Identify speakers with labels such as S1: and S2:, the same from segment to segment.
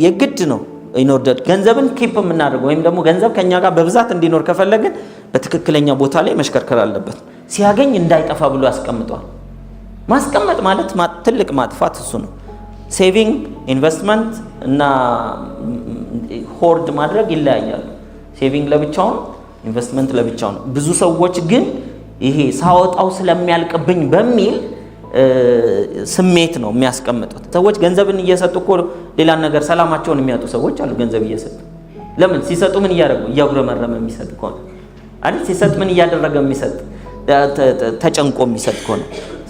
S1: የግድ ነው ኢንኦርደር ገንዘብን ኪፕ የምናደርገው ወይም ደግሞ ገንዘብ ከኛ ጋር በብዛት እንዲኖር ከፈለግን በትክክለኛ ቦታ ላይ መሽከርከር አለበት። ሲያገኝ እንዳይጠፋ ብሎ ያስቀምጧል። ማስቀመጥ ማለት ትልቅ ማጥፋት እሱ ነው። ሴቪንግ ኢንቨስትመንት እና ሆርድ ማድረግ ይለያያሉ። ሴቪንግ ለብቻው ነው፣ ኢንቨስትመንት ለብቻው ነው። ብዙ ሰዎች ግን ይሄ ሳወጣው ስለሚያልቅብኝ በሚል ስሜት ነው የሚያስቀምጡት። ሰዎች ገንዘብን እየሰጡ እኮ ሌላ ነገር ሰላማቸውን የሚያጡ ሰዎች አሉ። ገንዘብ እየሰጡ ለምን ሲሰጡ ምን እያደረጉ እያጉረመረመ የሚሰጥ ከሆነ አይደል? ሲሰጥ ምን እያደረገ የሚሰጥ ተጨንቆ የሚሰጥ ከሆነ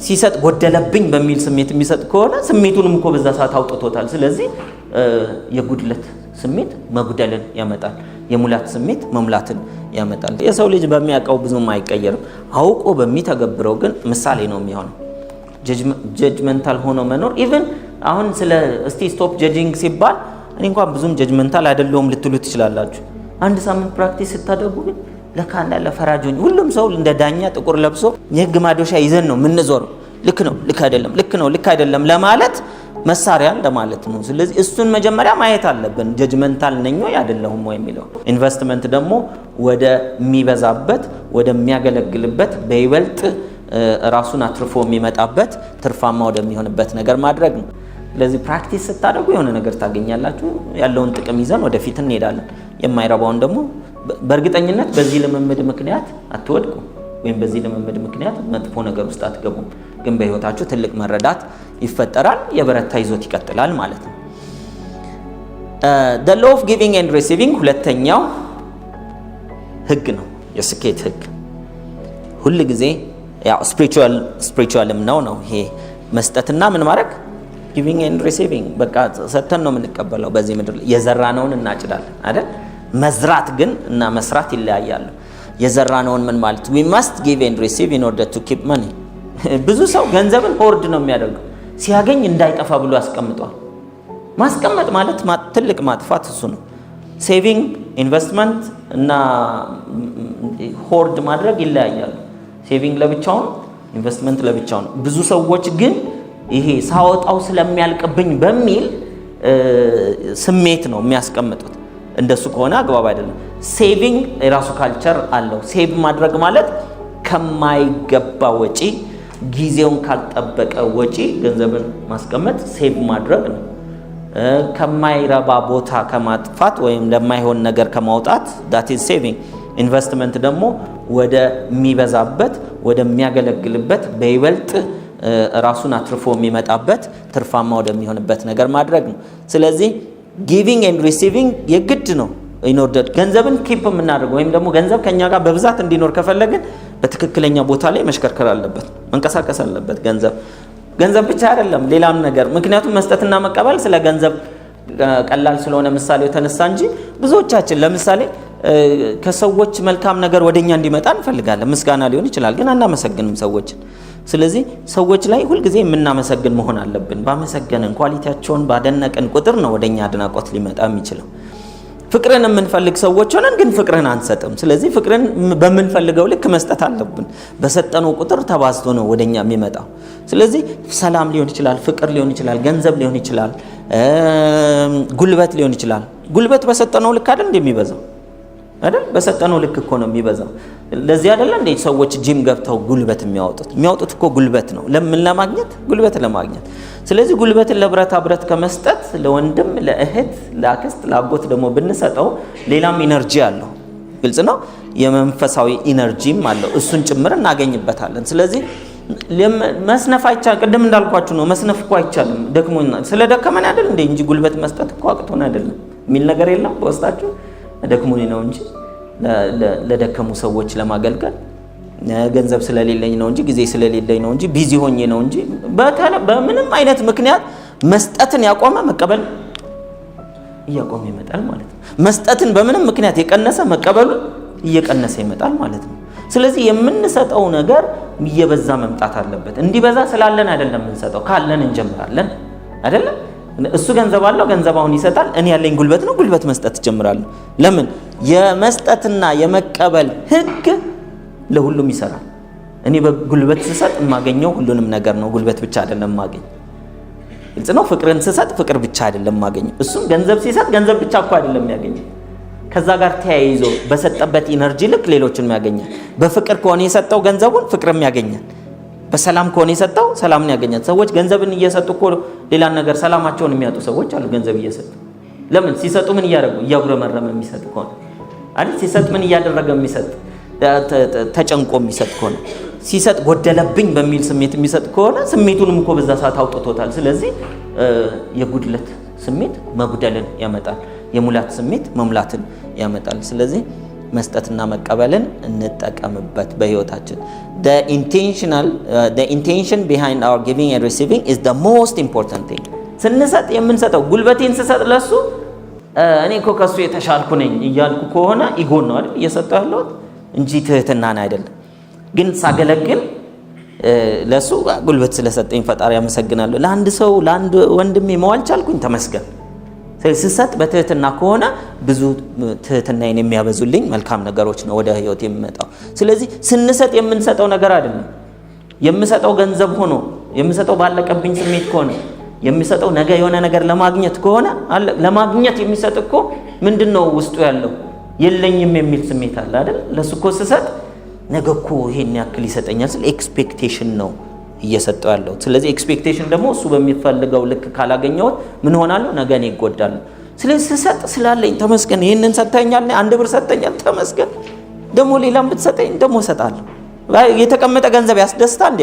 S1: ሲሰጥ ጎደለብኝ በሚል ስሜት የሚሰጥ ከሆነ ስሜቱንም እኮ በዛ ሰዓት አውጥቶታል። ስለዚህ የጉድለት ስሜት መጉደልን ያመጣል፣ የሙላት ስሜት መሙላትን ያመጣል። የሰው ልጅ በሚያውቀው ብዙም አይቀየርም፣ አውቆ በሚተገብረው ግን ምሳሌ ነው የሚሆነው። ጀጅመንታል ሆኖ መኖር ኢቭን አሁን ስለ እስቲ ስቶፕ ጀጂንግ ሲባል እኔ እንኳን ብዙም ጀጅመንታል አይደለሁም ልትሉ ትችላላችሁ። አንድ ሳምንት ፕራክቲስ ስታደርጉ ግን ለካ እንዳለ ፈራጆኝ ሁሉም ሰው እንደ ዳኛ ጥቁር ለብሶ የህግ ማዶሻ ይዘን ነው የምንዞረው። ልክ ነው፣ ልክ አይደለም፣ ልክ ነው፣ ልክ አይደለም ለማለት መሳሪያ እንደማለት ነው። ስለዚህ እሱን መጀመሪያ ማየት አለብን። ጀጅመንታል ነኝ ወይ አይደለሁም ወይ የሚለው። ኢንቨስትመንት ደግሞ ወደ የሚበዛበት ወደሚያገለግልበት በይበልጥ ራሱን አትርፎ የሚመጣበት ትርፋማ ወደሚሆንበት ነገር ማድረግ ነው። ስለዚህ ፕራክቲስ ስታደርጉ የሆነ ነገር ታገኛላችሁ። ያለውን ጥቅም ይዘን ወደፊት እንሄዳለን። የማይረባውን ደግሞ በእርግጠኝነት በዚህ ልምምድ ምክንያት አትወድቁ ወይም በዚህ ልምምድ ምክንያት መጥፎ ነገር ውስጥ አትገቡም። ግን በህይወታችሁ ትልቅ መረዳት ይፈጠራል፣ የበረታ ይዞት ይቀጥላል ማለት ነው። the law of giving and receiving ሁለተኛው ህግ ነው፣ የስኬት ህግ። ሁሉ ጊዜ ያው ስፒሪቹዋልም ነው ይሄ መስጠትና ምን ማድረግ giving and receiving በቃ ሰጥተን ነው የምንቀበለው። በዚህ ምድር የዘራነውን እናጭዳለን አይደል? መዝራት ግን እና መስራት ይለያያሉ። የዘራነውን ምን ማለት we must give and receive in order to keep money። ብዙ ሰው ገንዘብን ሆርድ ነው የሚያደርገው፣ ሲያገኝ እንዳይጠፋ ብሎ ያስቀምጧል። ማስቀመጥ ማለት ትልቅ ማጥፋት እሱ ነው። ሴቪንግ ኢንቨስትመንት እና ሆርድ ማድረግ ይለያያሉ። ሴቪንግ ለብቻው ነው፣ ኢንቨስትመንት ለብቻው ነው። ብዙ ሰዎች ግን ይሄ ሳወጣው ስለሚያልቅብኝ በሚል ስሜት ነው የሚያስቀምጡት። እንደሱ ከሆነ አግባብ አይደለም። ሴቪንግ የራሱ ካልቸር አለው። ሴቭ ማድረግ ማለት ከማይገባ ወጪ፣ ጊዜውን ካልጠበቀ ወጪ ገንዘብን ማስቀመጥ ሴቭ ማድረግ ነው። ከማይረባ ቦታ ከማጥፋት ወይም ለማይሆን ነገር ከማውጣት that is saving። ኢንቨስትመንት ደግሞ ወደ የሚበዛበት ወደሚያገለግልበት በይበልጥ ራሱን አትርፎ የሚመጣበት ትርፋማ ወደሚሆንበት ነገር ማድረግ ነው። ስለዚህ ጊቪንግ ኤንድ ሪሲቪንግ የግድ ነው። ኢንኦርደር ገንዘብን ኪፕ የምናደርገው ወይም ደግሞ ገንዘብ ከኛ ጋር በብዛት እንዲኖር ከፈለግን በትክክለኛ ቦታ ላይ መሽከርከር አለበት፣ መንቀሳቀስ አለበት። ገንዘብ ብቻ አይደለም ሌላም ነገር። ምክንያቱም መስጠትና መቀበል ስለ ገንዘብ ቀላል ስለሆነ ምሳሌው ተነሳ እንጂ ብዙዎቻችን ለምሳሌ ከሰዎች መልካም ነገር ወደኛ እንዲመጣ እንፈልጋለን። ምስጋና ሊሆን ይችላል፣ ግን አናመሰግንም ሰዎችን። ስለዚህ ሰዎች ላይ ሁልጊዜ የምናመሰግን መሆን አለብን። ባመሰገንን ኳሊቲያቸውን ባደነቅን ቁጥር ነው ወደኛ አድናቆት ሊመጣ የሚችለው። ፍቅርን የምንፈልግ ሰዎች ሆነን ግን ፍቅርን አንሰጥም። ስለዚህ ፍቅርን በምንፈልገው ልክ መስጠት አለብን። በሰጠነው ቁጥር ተባዝቶ ነው ወደኛ የሚመጣው። ስለዚህ ሰላም ሊሆን ይችላል፣ ፍቅር ሊሆን ይችላል፣ ገንዘብ ሊሆን ይችላል፣ ጉልበት ሊሆን ይችላል። ጉልበት በሰጠነው ልክ አይደል እንደሚበዛው አይደል? በሰጠነው ልክ እኮ ነው የሚበዛው። ለዚህ አይደል እንደ ሰዎች ጂም ገብተው ጉልበት የሚያወጡት እኮ ጉልበት ነው። ለምን ለማግኘት? ጉልበት ለማግኘት። ስለዚህ ጉልበትን ለብረታ ብረት ከመስጠት ለወንድም፣ ለእህት፣ ለአክስት፣ ለአጎት ደግሞ ብንሰጠው ሌላም ኢነርጂ አለው። ግልጽ ነው። የመንፈሳዊ ኢነርጂም አለው። እሱን ጭምር እናገኝበታለን። ስለዚህ መስነፍ አይቻልም። ቅድም እንዳልኳችሁ ነው። መስነፍ እኮ አይቻልም። ደክሞኛል ስለደከመን አይደል እንጂ ጉልበት መስጠት እኮ አቅቶን አይደለም የሚል ነገር የለም በውስጣችሁ። ደክሞኝ ነው እንጂ ለደከሙ ሰዎች ለማገልገል ገንዘብ ስለሌለኝ ነው እንጂ ጊዜ ስለሌለኝ ነው እንጂ ቢዚ ሆኜ ነው እንጂ በምንም አይነት ምክንያት መስጠትን ያቆመ መቀበል እያቆመ ይመጣል ማለት ነው። መስጠትን በምንም ምክንያት የቀነሰ መቀበሉ እየቀነሰ ይመጣል ማለት ነው። ስለዚህ የምንሰጠው ነገር እየበዛ መምጣት አለበት። እንዲበዛ ስላለን አይደለም የምንሰጠው፣ ካለን እንጀምራለን አይደለም። እሱ ገንዘብ አለው፣ ገንዘባውን ይሰጣል። እኔ ያለኝ ጉልበት ነው፣ ጉልበት መስጠት ጀምራለሁ። ለምን? የመስጠትና የመቀበል ህግ ለሁሉም ይሰራል። እኔ በጉልበት ስሰጥ የማገኘው ሁሉንም ነገር ነው፣ ጉልበት ብቻ አይደለም ማገኝ። ግልጽ ነው። ፍቅርን ስሰጥ ፍቅር ብቻ አይደለም ማገኘው። እሱም ገንዘብ ሲሰጥ ገንዘብ ብቻ እኮ አይደለም ያገኘው። ከዛ ጋር ተያይዞ በሰጠበት ኢነርጂ ልክ ሌሎችን ያገኛል። በፍቅር ከሆነ የሰጠው ገንዘቡን ፍቅርም ያገኛል። በሰላም ከሆነ የሰጠው ሰላምን ያገኛል። ሰዎች ገንዘብን እየሰጡ እኮ ሌላ ነገር ሰላማቸውን የሚያጡ ሰዎች አሉ። ገንዘብ እየሰጡ ለምን ሲሰጡ ምን እያደረጉ እያጉረመረመ የሚሰጥ ከሆነ አይደል? ሲሰጥ ምን እያደረገ የሚሰጥ ተጨንቆ የሚሰጥ ከሆነ ሲሰጥ ጎደለብኝ በሚል ስሜት የሚሰጥ ከሆነ ስሜቱንም እኮ በዛ ሰዓት አውጥቶታል። ስለዚህ የጉድለት ስሜት መጉደልን ያመጣል፣ የሙላት ስሜት መሙላትን ያመጣል። ስለዚህ መስጠትና መቀበልን እንጠቀምበት በህይወታችን። the intention behind our giving and receiving is the most important thing። ስንሰጥ የምንሰጠው ጉልበቴን ስሰጥ ለሱ እኔ እኮ ከሱ የተሻልኩ ነኝ እያልኩ ከሆነ ኢጎን ነው አይደል እየሰጠው ያለሁት እንጂ ትህትናን አይደለም። ግን ሳገለግል ለሱ ጉልበት ስለሰጠኝ ፈጣሪ አመሰግናለሁ። ለአንድ ሰው ለአንድ ወንድሜ መዋል ቻልኩኝ ተመስገን። ስሰጥ በትህትና ከሆነ ብዙ ትህትናን የሚያበዙልኝ መልካም ነገሮች ነው ወደ ህይወት የሚመጣው። ስለዚህ ስንሰጥ የምንሰጠው ነገር አይደለም። የምሰጠው ገንዘብ ሆኖ የምሰጠው ባለቀብኝ ስሜት ከሆነ የሚሰጠው ነገ የሆነ ነገር ለማግኘት ከሆነ ለማግኘት የሚሰጥ እኮ ምንድነው ውስጡ ያለው የለኝም የሚል ስሜት አለ አይደል? ለሱ እኮ ስሰጥ ነገ እኮ ይሄን ያክል ይሰጠኛል ስለ ኤክስፔክቴሽን ነው እየሰጠው ያለው። ስለዚህ ኤክስፔክቴሽን ደግሞ እሱ በሚፈልገው ልክ ካላገኘው ምን ሆናለሁ? ነገ እኔ እጎዳለሁ። ስለዚህ ስሰጥ ስላለኝ ተመስገን፣ ይሄንን ሰጠኛል፣ 1 ብር ሰጠኛል ተመስገን፣ ደግሞ ሌላም ብትሰጠኝ ደግሞ እሰጣለሁ። የተቀመጠ ገንዘብ ያስደስታል እንዴ?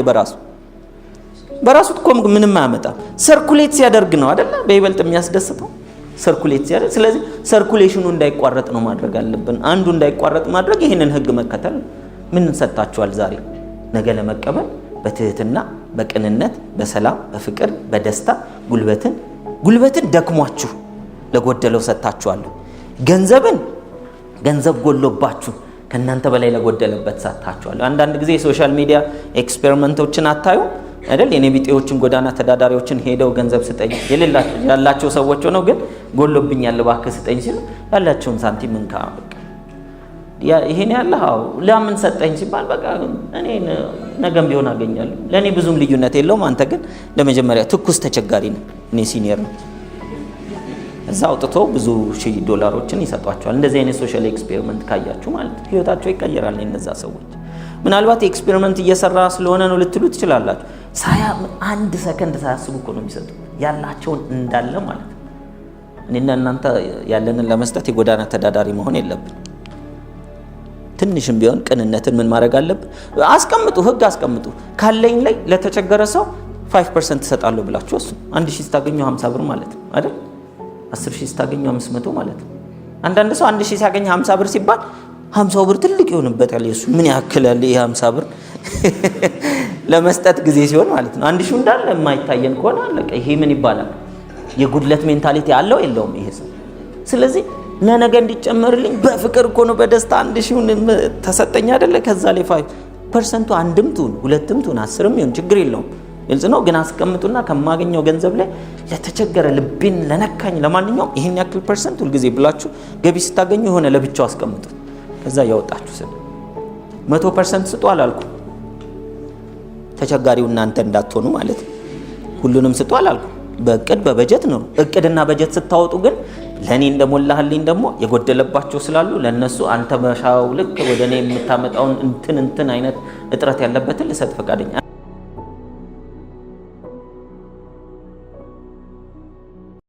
S1: በራሱ እኮ ምንም አያመጣም። ሰርኩሌት ሲያደርግ ነው አይደል በይበልጥ የሚያስደስተው ሰርኩሌት ሲያደርግ። ስለዚህ ሰርኩሌሽኑ እንዳይቋረጥ ነው ማድረግ አለብን። አንዱ እንዳይቋረጥ ማድረግ ይሄንን ህግ መከተል። ምን ሰጣችኋል ዛሬ? ነገ ለመቀበል በትህትና በቅንነት በሰላም በፍቅር በደስታ ጉልበትን ደክሟችሁ ለጎደለው ሰጣችኋል። ገንዘብ ጎሎባችሁ ከናንተ በላይ ለጎደለበት ሰጣችኋል። አንዳንድ ጊዜ ሶሻል ሚዲያ ኤክስፔሪመንቶችን አታዩ አይደል? የኔ ቢጤዎችን ጎዳና ተዳዳሪዎችን ሄደው ገንዘብ ስጠኝ ያላቸው ሰዎች ሆነው ግን ጎሎብኛል እባክህ ስጠኝ ሲሉ ያላቸውን ሳንቲም እንካ በቃ ይሄን ያለው ለምን ሰጠኝ ሲባል በቃ እኔ ነገም ቢሆን አገኛለሁ፣ ለኔ ብዙም ልዩነት የለውም፣ አንተ ግን ለመጀመሪያ ትኩስ ተቸጋሪ ነህ፣ እኔ ሲኒየር ነኝ። እዛ አውጥቶ ብዙ ሺህ ዶላሮችን ይሰጧቸዋል። እንደዚህ አይነት ሶሻል ኤክስፔሪመንት ካያችሁ ማለት ነው ህይወታቸው ይቀየራል። እነዛ ሰዎች ምናልባት ኤክስፔሪመንት እየሰራ ስለሆነ ነው ልትሉ ትችላላችሁ። አንድ ሰከንድ ሳያስቡ እኮ ነው የሚሰጡ ያላቸውን እንዳለ ማለት ነው። እኔና እናንተ ያለንን ለመስጠት የጎዳና ተዳዳሪ መሆን የለብን። ትንሽም ቢሆን ቅንነትን ምን ማድረግ አለብን? አስቀምጡ፣ ህግ አስቀምጡ። ካለኝ ላይ ለተቸገረ ሰው 5% ተሰጣለሁ ብላችሁ እሱ 1000 ስታገኙ 50 ብር ማለት ነው አይደል? 10000 ስታገኙ 500 ማለት ነው። አንዳንድ ሰው 1000 ሲያገኝ 50 ብር ሲባል 50 ብር ትልቅ ይሆንበታል። የሱ ምን ያክላል ይሄ 50 ብር ለመስጠት ጊዜ ሲሆን ማለት ነው። 1000 እንዳለ የማይታየን ከሆነ አለቀ። ይሄ ምን ይባላል? የጉድለት ሜንታሊቲ አለው የለውም ይሄ ሰው? ስለዚህ ነገ እንዲጨመርልኝ በፍቅር እኮ ነው በደስታ 1000 ተሰጠኝ አይደለ? ከዛ ላይ 5% አንድም ትሁን ሁለትም ትሁን 10ም ይሁን ችግር የለውም። ግልጽ ነው። ግን አስቀምጡና ከማገኘው ገንዘብ ላይ ለተቸገረ ልቤን ለነካኝ ለማንኛውም ይሄን ያክል ፐርሰንት ሁልጊዜ ብላችሁ ገቢ ስታገኙ የሆነ ለብቻው አስቀምጡት። ከዛ ያወጣችሁ ስለ 100% ስጡ አላልኩም። ተቸጋሪው እናንተ እንዳትሆኑ ማለት ነው። ሁሉንም ስጡ አላልኩም። በእቅድ በበጀት ነው። እቅድና በጀት ስታወጡ ግን ለኔ እንደሞላህልኝ ደግሞ የጎደለባቸው ስላሉ ለነሱ አንተ በሻው ልክ ወደኔ የምታመጣውን እንትን አይነት እጥረት ያለበትን ልሰጥ ፈቃደኛ